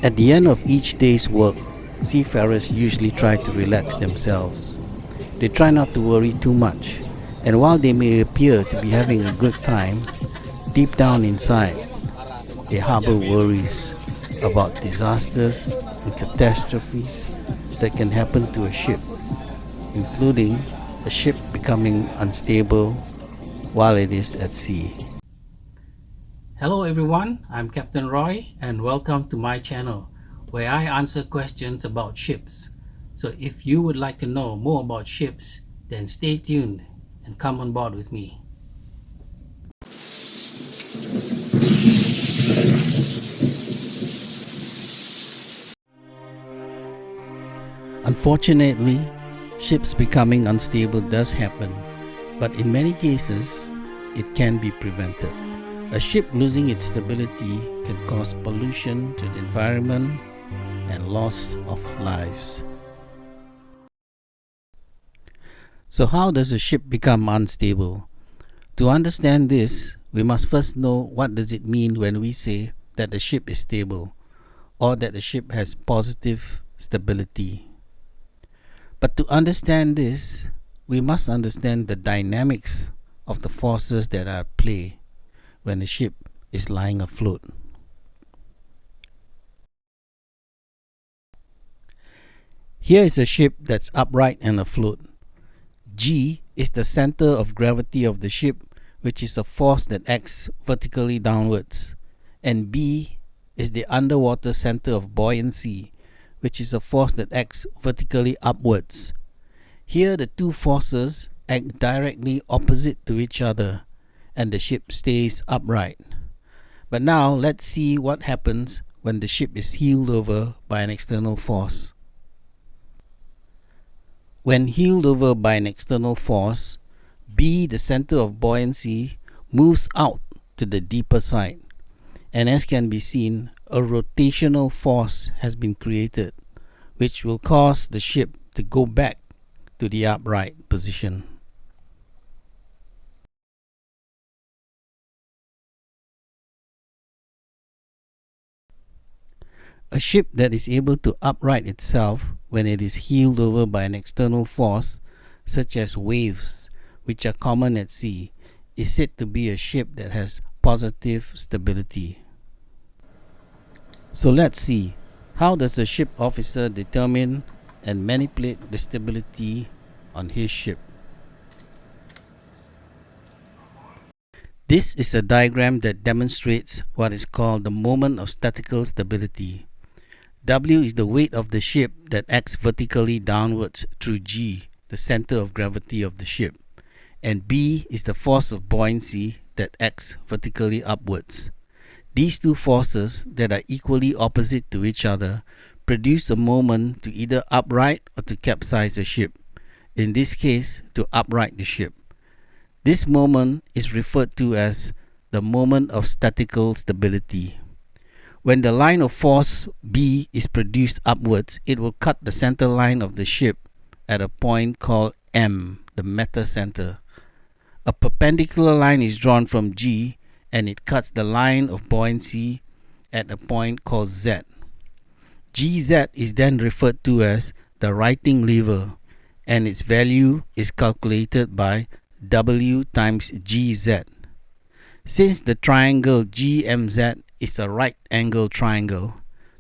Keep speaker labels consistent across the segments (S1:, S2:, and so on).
S1: At the end of each day's work, seafarers usually try to relax themselves. They try not to worry too much, and while they may appear to be having a good time, deep down inside, they harbor worries about disasters and catastrophes that can happen to a ship, including a ship becoming unstable while it is at sea. Hello everyone, I'm Captain Roy and welcome to my channel where I answer questions about ships. So if you would like to know more about ships, then stay tuned and come on board with me. Unfortunately, ships becoming unstable does happen, but in many cases, it can be prevented. A ship losing its stability can cause pollution to the environment and loss of lives. So how does a ship become unstable? To understand this, we must first know what does it mean when we say that the ship is stable or that the ship has positive stability. But to understand this, we must understand the dynamics of the forces that are at play when the ship is lying afloat. Here is a ship that's upright and afloat. G is the center of gravity of the ship, which is a force that acts vertically downwards. And B is the underwater center of buoyancy, which is a force that acts vertically upwards. Here the two forces act directly opposite to each other, and the ship stays upright. But now let's see what happens when the ship is heeled over by an external force. When heeled over by an external force, B, the center of buoyancy, moves out to the deeper side. And as can be seen, a rotational force has been created, which will cause the ship to go back to the upright position. A ship that is able to upright itself when it is heeled over by an external force, such as waves, which are common at sea, is said to be a ship that has positive stability. So let's see, how does a ship officer determine and manipulate the stability on his ship? This is a diagram that demonstrates what is called the moment of statical stability. W is the weight of the ship that acts vertically downwards through G, the center of gravity of the ship, and B is the force of buoyancy that acts vertically upwards. These two forces that are equally opposite to each other produce a moment to either upright or to capsize a ship, in this case to upright the ship. This moment is referred to as the moment of statical stability. When the line of force B is produced upwards, it will cut the center line of the ship at a point called M, the metacenter. A perpendicular line is drawn from G and it cuts the line of buoyancy at a point called Z. GZ is then referred to as the righting lever, and its value is calculated by W times GZ. Since the triangle GMZ is a right angle triangle,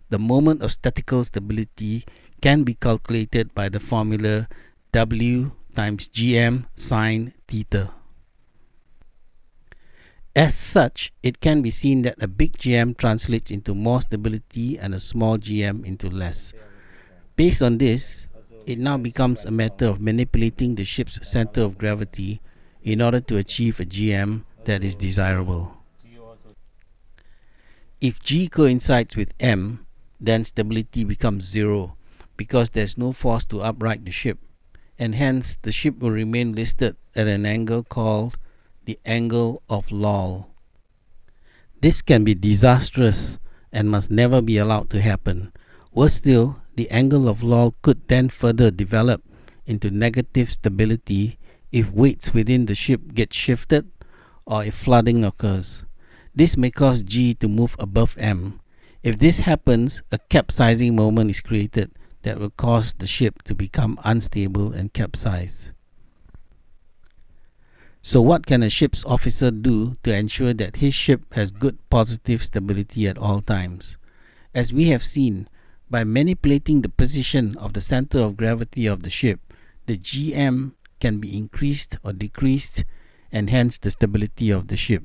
S1: the moment of statical stability can be calculated by the formula W times GM sine theta. As such, it can be seen that a big GM translates into more stability and a small GM into less. Based on this, it now becomes a matter of manipulating the ship's center of gravity in order to achieve a GM that is desirable. If G coincides with M, then stability becomes zero because there's no force to upright the ship, and hence the ship will remain listed at an angle called the angle of loll. This can be disastrous and must never be allowed to happen. Worse still, the angle of loll could then further develop into negative stability if weights within the ship get shifted or if flooding occurs. This may cause G to move above M. If this happens, a capsizing moment is created that will cause the ship to become unstable and capsize. So what can a ship's officer do to ensure that his ship has good positive stability at all times? As we have seen, by manipulating the position of the center of gravity of the ship, the GM can be increased or decreased, and hence the stability of the ship.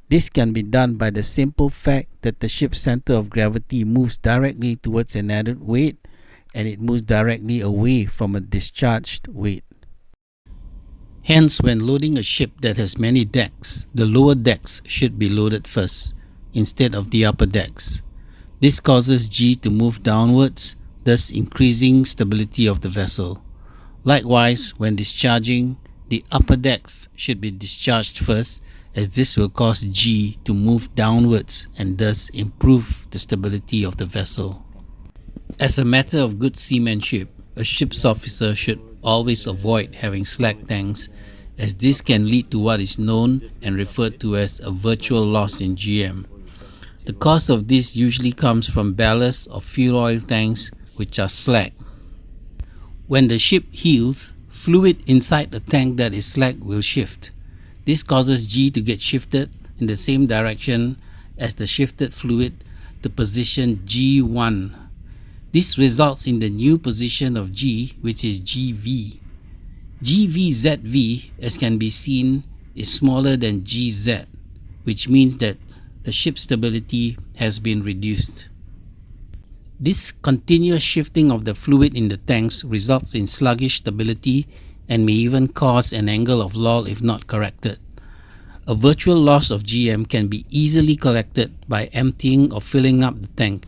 S1: This can be done by the simple fact that the ship's center of gravity moves directly towards an added weight, and it moves directly away from a discharged weight. Hence, when loading a ship that has many decks, the lower decks should be loaded first, instead of the upper decks. This causes G to move downwards, thus increasing stability of the vessel. Likewise, when discharging, the upper decks should be discharged first, as this will cause G to move downwards and thus improve the stability of the vessel. As a matter of good seamanship, a ship's officer should always avoid having slack tanks, as this can lead to what is known and referred to as a virtual loss in GM. The cause of this usually comes from ballast or fuel oil tanks which are slack. When the ship heels, fluid inside the tank that is slack will shift. This causes G to get shifted in the same direction as the shifted fluid to position G1. This results in the new position of G, which is GV. GVZV, as can be seen, is smaller than GZ, which means that the ship's stability has been reduced. This continuous shifting of the fluid in the tanks results in sluggish stability and may even cause an angle of loll if not corrected. A virtual loss of GM can be easily corrected by emptying or filling up the tank.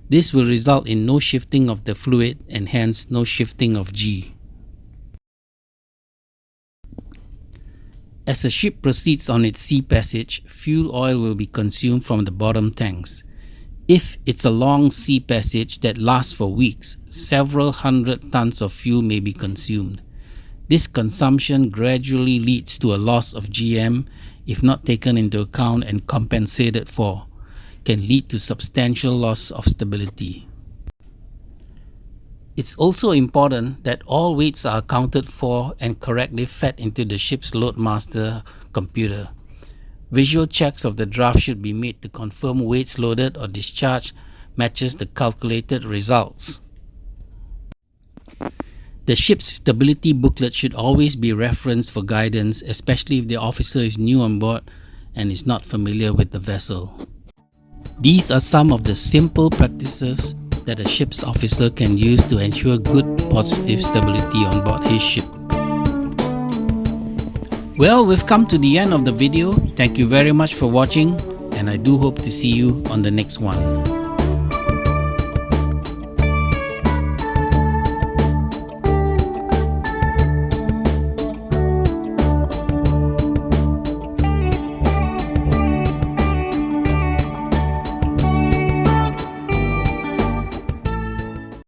S1: This will result in no shifting of the fluid and hence no shifting of G. As a ship proceeds on its sea passage, fuel oil will be consumed from the bottom tanks. If it's a long sea passage that lasts for weeks, several hundred tons of fuel may be consumed. This consumption gradually leads to a loss of GM if not taken into account and compensated for, can lead to substantial loss of stability. It's also important that all weights are accounted for and correctly fed into the ship's loadmaster computer. Visual checks of the draft should be made to confirm weights loaded or discharged matches the calculated results. The ship's stability booklet should always be referenced for guidance, especially if the officer is new on board and is not familiar with the vessel. These are some of the simple practices that a ship's officer can use to ensure good positive stability on board his ship. Well, we've come to the end of the video. Thank you very much for watching, and I do hope to see you on the next one.